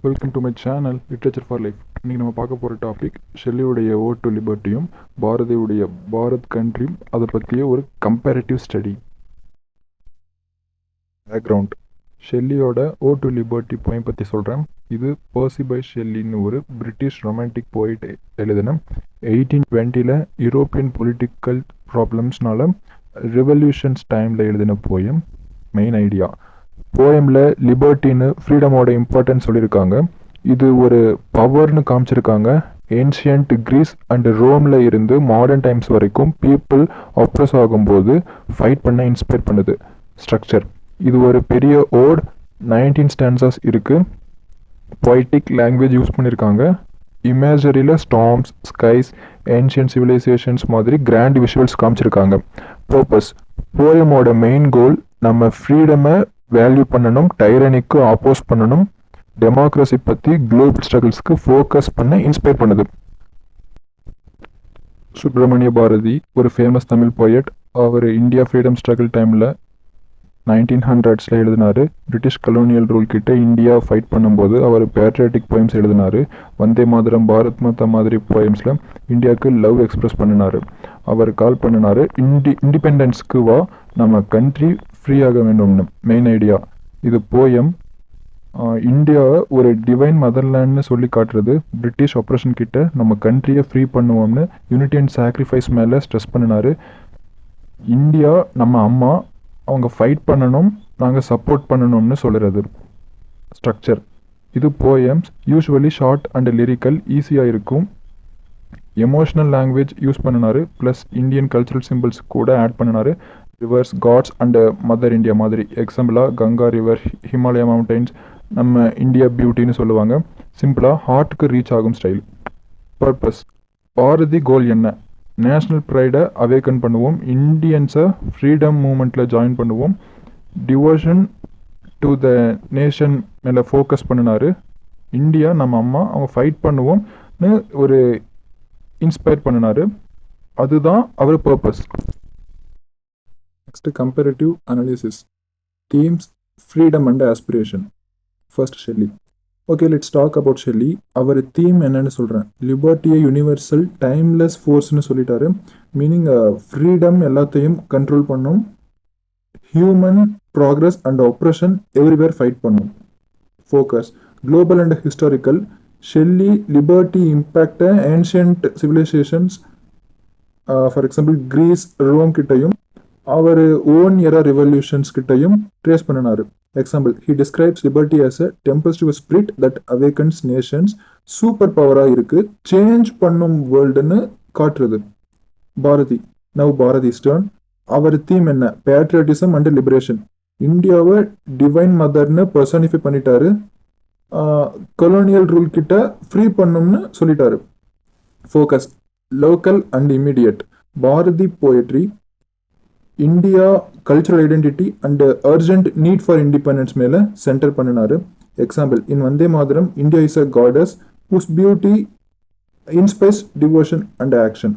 Welcome to my channel literature for life. இன்றைக்கி நம்ம பார்க்க போகிற டாபிக் ஷெல்லியுடைய ஓ டு லிபர்ட்டியும் பாரதியுடைய பாரத் கண்ட்ரியும் அதை பற்றிய ஒரு கம்பேரிட்டிவ் ஸ்டடி. பேக்ரவுண்ட்: ஷெல்லியோட ஓ டு லிபர்ட்டி போயம் பற்றி சொல்கிறேன். இது பர்சி பை ஷெல்லின்னு ஒரு பிரிட்டிஷ் ரொமான்டிக் போயிட் எழுதின 1820 யூரோப்பியன் பொலிட்டிக்கல் ப்ராப்ளம்ஸ்னால ரெவல்யூஷன்ஸ் டைமில் எழுதின போயம். மெயின் ஐடியா: போயமில் லிபர்ட்டின்னு ஃப்ரீடமோட இம்பார்ட்டன்ஸ் சொல்லியிருக்காங்க. இது ஒரு பவர்னு காமிச்சிருக்காங்க. ஏன்ஷியன்ட் கிரீஸ் அண்ட் ரோமில் இருந்து மாடர்ன் டைம்ஸ் வரைக்கும் பீப்புள் ஆப்ரஸ் ஆகும்போது ஃபைட் பண்ண இன்ஸ்பயர் பண்ணுது. ஸ்ட்ரக்சர்: இது ஒரு பெரிய ஓட், 19 ஸ்டான்சஸ் இருக்குது. பொய்டிக் லாங்குவேஜ் யூஸ் பண்ணியிருக்காங்க. இமேஜரியில் ஸ்டார்ம்ஸ், ஸ்கைஸ், ஏன்ஷியன்ட் சிவிலைசேஷன்ஸ் மாதிரி கிராண்ட் விஷுவல்ஸ் காமிச்சிருக்காங்க. பர்பஸ்: போயமோட மெயின் கோல் நம்ம ஃப்ரீடமை வேல்யூ பண்ணணும், டைரனிக்கு ஆப்போஸ் பண்ணணும், டெமோக்ரஸி பற்றி குளோபல் ஸ்ட்ரகிள்ஸ்க்கு ஃபோக்கஸ் பண்ண இன்ஸ்பயர் பண்ணுது. சுப்பிரமணிய பாரதி ஒரு ஃபேமஸ் தமிழ் போயட். அவர் இந்தியா ஃப்ரீடம் ஸ்ட்ரகிள் டைமில் 1900s எழுதினார். பிரிட்டிஷ் கலோனியல் ரூல் கிட்ட இந்தியா ஃபைட் பண்ணும்போது அவர் பேட்ரியாட்டிக் போயம்ஸ் எழுதினார். வந்தே மாதரம், பாரத் மாதா மாதிரி போயம்ஸில் இந்தியாவுக்கு லவ் எக்ஸ்பிரஸ் பண்ணினார். அவர் கால் பண்ணினார், இண்டிபெண்டன்ஸ்க்கு வா, நம்ம கண்ட்ரி ஃப்ரீ ஆக வேண்டும்னு. மெயின் ஐடியா: இது போயம் இந்தியாவை ஒரு டிவைன் மதர்லேண்ட்னு சொல்லி காட்டுறது. பிரிட்டிஷ் ஆப்ரேஷன் கிட்ட நம்ம கண்ட்ரியை ஃப்ரீ பண்ணுவோம்னு யூனிட்டி அண்ட் சாக்ரிஃபைஸ் மேலே ஸ்ட்ரெஸ் பண்ணினார். இந்தியா நம்ம அம்மா, அவங்க ஃபைட் பண்ணணும், நாங்கள் சப்போர்ட் பண்ணணும்னு சொல்கிறது. ஸ்ட்ரக்சர்: இது poems usually short and lyrical, ஈஸியாக இருக்கும். எமோஷ்னல் லாங்குவேஜ் யூஸ் பண்ணினார். ப்ளஸ் இந்தியன் கல்ச்சுரல் சிம்பிள்ஸ் கூட ஆட் பண்ணினார். Rivers, gods and mother India மாதிரி. எக்ஸாம்பிளாக கங்கா ரிவர், ஹிமாலயா மவுண்டைன்ஸ், நம்ம இந்தியா பியூட்டின்னு சொல்லுவாங்க. சிம்பிளாக ஹார்ட்டுக்கு ரீச் ஆகும் ஸ்டைல். பர்பஸ்: பாரதி கோல் என்ன? நேஷ்னல் ப்ரைடை அவேக்கன் பண்ணுவோம், இந்தியன்ஸை ஃப்ரீடம் மூமெண்ட்டில் ஜாயின் பண்ணுவோம், டிவோஷன் டு த நேஷன் மேலே ஃபோக்கஸ் பண்ணினார். இந்தியா நம்ம அம்மா, அவங்க ஃபைட் பண்ணுவோம்னு ஒரு இன்ஸ்பயர் பண்ணினார். அதுதான் அவர் purpose. Next, comparative analysis. Themes: freedom and aspiration. First, Shelley. Okay, let's talk about Shelley. அவர் தீம் என்னன்னு சொல்கிறேன். லிபர்ட்டியை யூனிவர்சல் டைம்லெஸ் ஃபோர்ஸ்னு சொல்லிட்டாரு. மீனிங் ஃப்ரீடம் எல்லாத்தையும் கண்ட்ரோல் பண்ணும், human progress and oppression everywhere fight பண்ணும். Focus: global and historical. Shelley liberty இம்பேக்டை ancient civilizations, for example Greece, Rome கிட்டையும் அவர் ஓன் எரா ரெவல்யூஷன்ஸ் கிட்டையும் ட்ரேஸ் பண்ணினார். Example: he describes liberty as a tempestuous spirit that awakens Nations. Super பவராக இருக்குது, change பண்ணும் வேர்ல்டுன்னு காட்டுறது. Bharathi: now Bharathi's turn. அவர் தீம் என்ன? Patriotism and liberation. இந்தியாவை டிவைன் மதர்னு பர்சனிஃபை பண்ணிட்டாரு. கொலோனியல் ரூல் கிட்ட ஃப்ரீ பண்ணும்னு சொல்லிட்டாரு. Focus: local and immediate. Bharathi poetry India cultural identity and urgent need for independence மேலே சென்டர் பண்ணினார். Example: in Vande Mataram, India is a goddess whose beauty inspires devotion and action.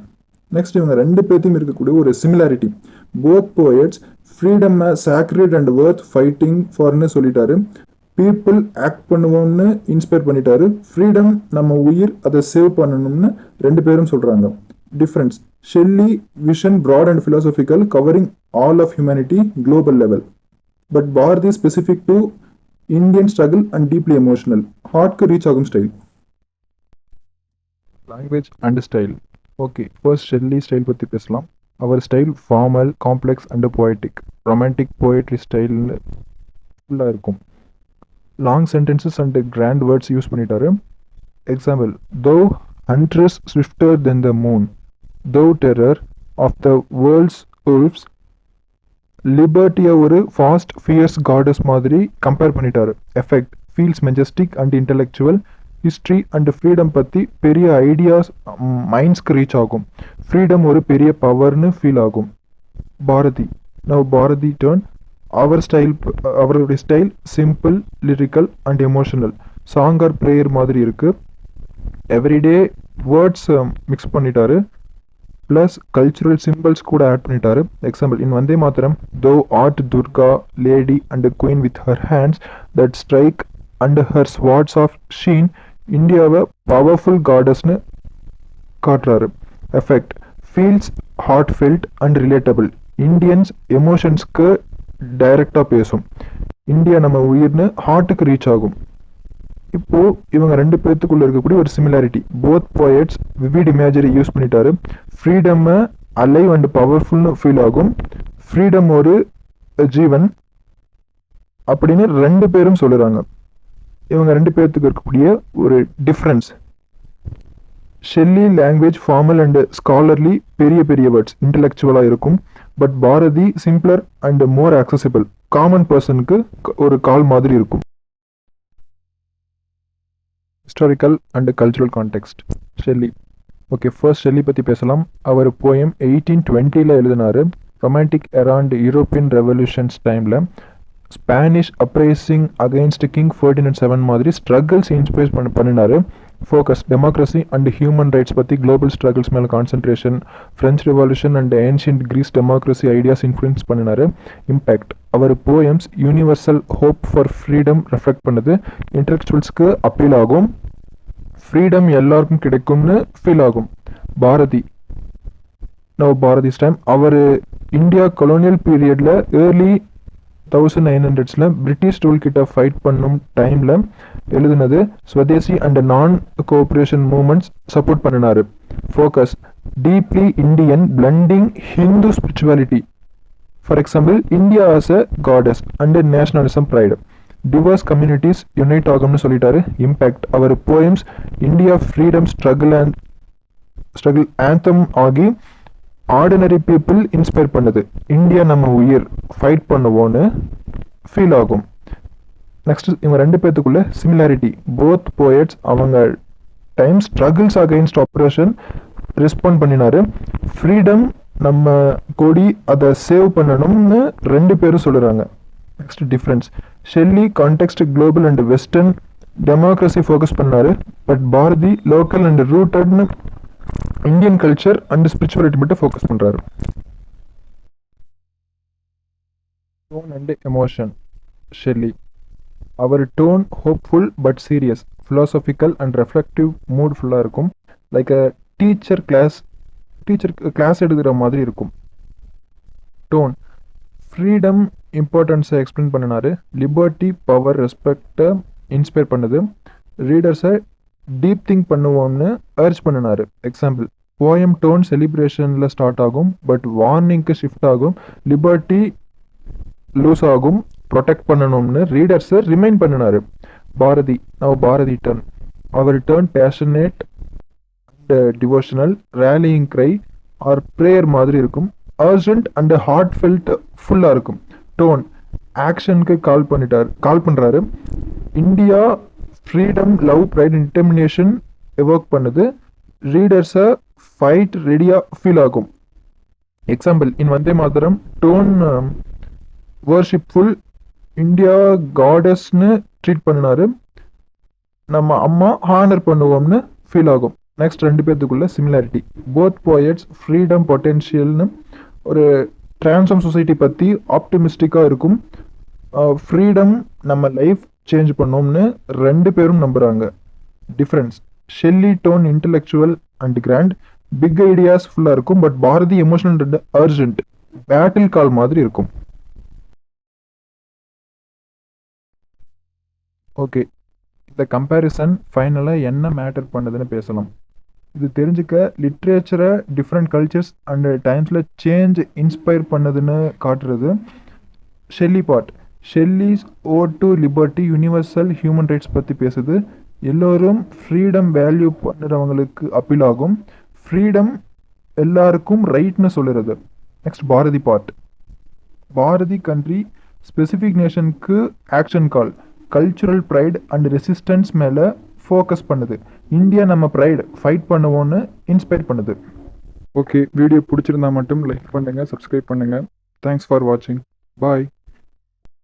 Next, இவங்க ரெண்டு பேர்த்தையும் இருக்கக்கூடிய ஒரு similarity. Both poets freedom sacred and worth fighting ஃபார்னு சொல்லிட்டாரு. People act பண்ணுவோம்னு inspire பண்ணிட்டாரு. ஃப்ரீடம் நம்ம உயிர், அதை சேவ் பண்ணணும்னு ரெண்டு பேரும் சொல்கிறாங்க. Difference: Shelley vision broad and philosophical, covering all of humanity, global level. But Bharati specific to Indian struggle and deeply emotional. Heart ku reach agum style. Language and style. Okay, first Shelley style பத்தி பேசலாம். Our style formal, complex and poetic. Romantic poetry style ஃபுல்லாக இருக்கும். Long sentences and grand words use பண்ணிட்டாரு. Example: Thou huntress swifter than the moon, thou terror of the world's wolves. லிபர்ட்டியை ஒரு fast fierce goddess மாதிரி compare பண்ணிட்டாரு. Effect: feels majestic and intellectual. History and freedom பற்றி பெரிய ideas மைண்ட்ஸ்க்கு reach ஆகும். Freedom ஒரு பெரிய பவர்னு ஃபீல் ஆகும். Bharathi: now Bharathi turn. அவருடைய style simple, lyrical and emotional. Song or prayer மாதிரி இருக்குது. எவ்ரிடே வேர்ட்ஸ் மிக்ஸ் பண்ணிட்டாரு. ப்ளஸ் கல்ச்சுரல் சிம்பிள்ஸ் கூட ஆட் பண்ணிட்டாரு. Example: in Vande Mataram, thou art Durga lady and queen with her hands that strike and her swords of sheen இந்தியாவை powerful காடஸ்னு காட்டுறாரு. Effect feels heartfelt and relatable. Indians எமோஷன்ஸ்க்கு டைரக்டாக பேசும். India நம்ம உயிர்னு ஹார்ட்டுக்கு ரீச் ஆகும். இப்போது இவங்க ரெண்டு பேர்த்துக்குள்ளே இருக்கக்கூடிய ஒரு similarity. Both poets vivid imagery use பண்ணிட்டாரு. ஃப்ரீடம்மை அலைவ் அண்ட் பவர்ஃபுல்னு ஃபீல் ஆகும். ஃப்ரீடம் ஒரு ஜீவன் அப்படின்னு ரெண்டு பேரும் சொல்லுறாங்க. இவங்க ரெண்டு பேர்த்துக்கு இருக்கக்கூடிய ஒரு difference. Shelley language formal and scholarly, பெரிய பெரிய வேர்ட்ஸ் இன்டலெக்சுவலாக இருக்கும். But Bharathi simpler and more accessible, common பர்சனுக்கு ஒரு கால் மாதிரி இருக்கும். Historical and cultural context. Shelley. Okay, first Shelley பற்றி பேசலாம். அவர் போயம் 1820 எழுதினார். ரொமான்டிக் அரவுண்ட் யூரோப்பியன் ரெவல்யூஷன்ஸ் டைமில் Spanish uprising against king Ferdinand 7 மாதிரி ஸ்ட்ரகிள்ஸ் இன்ஸ்பைர் பண்ணினார். Focus democracy and human rights பற்றி, குளோபல் ஸ்ட்ரகிள்ஸ் மேலே concentration, French revolution and ancient Greece democracy ideas influence பண்ணினார். இம்பேக்ட். அவர் poems universal hope for freedom reflect பண்ணுது. இன்டலெக்சுவல்ஸ்க்கு appeal ஆகும். Freedom எல்லாருக்கும் கிடைக்கும்னு ஃபீல் ஆகும். பாரதி. பாரதிஸ் டைம். அவர் இந்தியா கொலோனியல் பீரியடில் ஏர்லி 1900s பிரிட்டிஷ் ரூல் கிட்ட ஃபைட் பண்ணும் டைமில் எழுதுனது. Swadeshi and non cooperation movements support பண்ணினார். Focus deeply Indian, blending Hindu spirituality. For example, India as a goddess and nationalism pride. Diverse communities unite ஆகும்னு சொல்லிட்டாரு. இம்பேக்ட். அவர் poems India freedom struggle anthem ஆகி ordinary people inspire பண்ணுது. India நம்ம உயிர், fight பண்ணுவோன்னு feel ஆகும். நெக்ஸ்ட், இவங்க ரெண்டு பேர்த்துக்குள்ள சிமிலாரிட்டி. போத் போயட்ஸ் அவங்க time struggles against oppression respond பண்ணினாரு. ஃப்ரீடம் நம்ம கொடி, அதை சேவ் பண்ணணும்னு ரெண்டு பேரும் சொல்லுறாங்க. Next difference. Shelley context global and western, democracy focus பண்ணாரு. பட் பாரதி லோக்கல் அண்ட் ரூட்டட்னு இந்தியன் கல்ச்சர் அண்ட் ஸ்பிரிச்சுவாலிட்டி மட்டும் ஃபோக்கஸ் பண்ணுறாரு. Tone and emotion. ஷெல்லி. அவர் tone hopeful but serious, philosophical and reflective mood ஃபுல்லாக இருக்கும். லைக் அ டீச்சர் கிளாஸ் எடுக்கிற மாதிரி இருக்கும். டோன். ஃப்ரீடம் இம்பார்ட்டன்ஸை எக்ஸ்பிளைன் பண்ணினாரு. லிபர்ட்டி, பவர், ரெஸ்பெக்டை இன்ஸ்பயர் பண்ணுது. ரீடர்ஸை டீப் திங்க் பண்ணுவோம்னு அர்ஜ் பண்ணினார். எக்ஸாம்பிள், போயம் டோன் செலிப்ரேஷனில் ஸ்டார்ட் ஆகும், பட் வார்னிங்க்கு ஷிஃப்ட் ஆகும். லிபர்ட்டி லூஸ் ஆகும், ப்ரொடெக்ட் பண்ணணும்னு ரீடர்ஸை ரிமைண்ட் பண்ணினார். பாரதி. பாரதி டர்ன். அவர் turn passionate and devotional, rallying cry or prayer மாதிரி இருக்கும். அர்ஜென்ட் அண்ட் ஹார்ட் ஃபெல்ட் ஃபுல்லாக இருக்கும். டோன் ஆக்ஷனுக்கு கால் பண்ணுறாரு. India freedom, love, pride, determination evoke பண்ணுது. ரீடர்ஸை ஃபைட் ரெடியாக ஃபீல் ஆகும். Example, in Vande Mataram tone worshipful, India காடஸ்னு ட்ரீட் பண்ணினாரு. நம்ம அம்மா ஹானர் பண்ணுவோம்னு ஃபீல் ஆகும். நெக்ஸ்ட், ரெண்டு பேர்த்துக்குள்ள சிமிலாரிட்டி. போத் போயட்ஸ் ஃப்ரீடம் பொட்டென்ஷியல்னு ஒரு டிரான்ஸ்ஃபார்ம் சொசைட்டி பற்றி ஆப்டிமிஸ்டிக்காக இருக்கும். ஃப்ரீடம் நம்ம லைஃப் சேஞ்ச் பண்ணோம்னு ரெண்டு பேரும் நம்புகிறாங்க. Difference. Shelley tone intellectual and grand, big ideas ஃபுல்லாக இருக்கும். But Bharathi emotional and urgent, battle call மாதிரி இருக்கும். ஓகே, இந்த கம்பேரிசன் ஃபைனலாக என்ன மேட்டர் பண்ணுதுன்னு பேசலாம். இது தெரிஞ்சுக்க லிட்ரேச்சரை டிஃப்ரெண்ட் கல்ச்சர்ஸ் அண்ட் டைம்ஸில் சேஞ்ச் இன்ஸ்பயர் பண்ணதுன்னு காட்டுறது. Shelley part. Shelley's ode to liberty, universal human rights பற்றி பேசுது. எல்லோரும் ஃப்ரீடம் வேல்யூ பண்ணுறவங்களுக்கு அப்பீல் ஆகும். ஃப்ரீடம் எல்லாருக்கும் ரைட்னு சொல்லுறது. Next, Bharathi part. Bharathi country specific நேஷனுக்கு action call, cultural pride and resistance மேலே ஃபோக்கஸ் பண்ணுது. இந்தியா நம்ம ப்ரைட், ஃபைட் பண்ணுவோன்னு இன்ஸ்பயர் பண்ணுது. ஓகே, வீடியோ பிடிச்சிருந்தா மட்டும் லைக் பண்ணுங்கள், சப்ஸ்கிரைப் பண்ணுங்கள். தேங்க்ஸ் ஃபார் வாட்சிங். பாய்.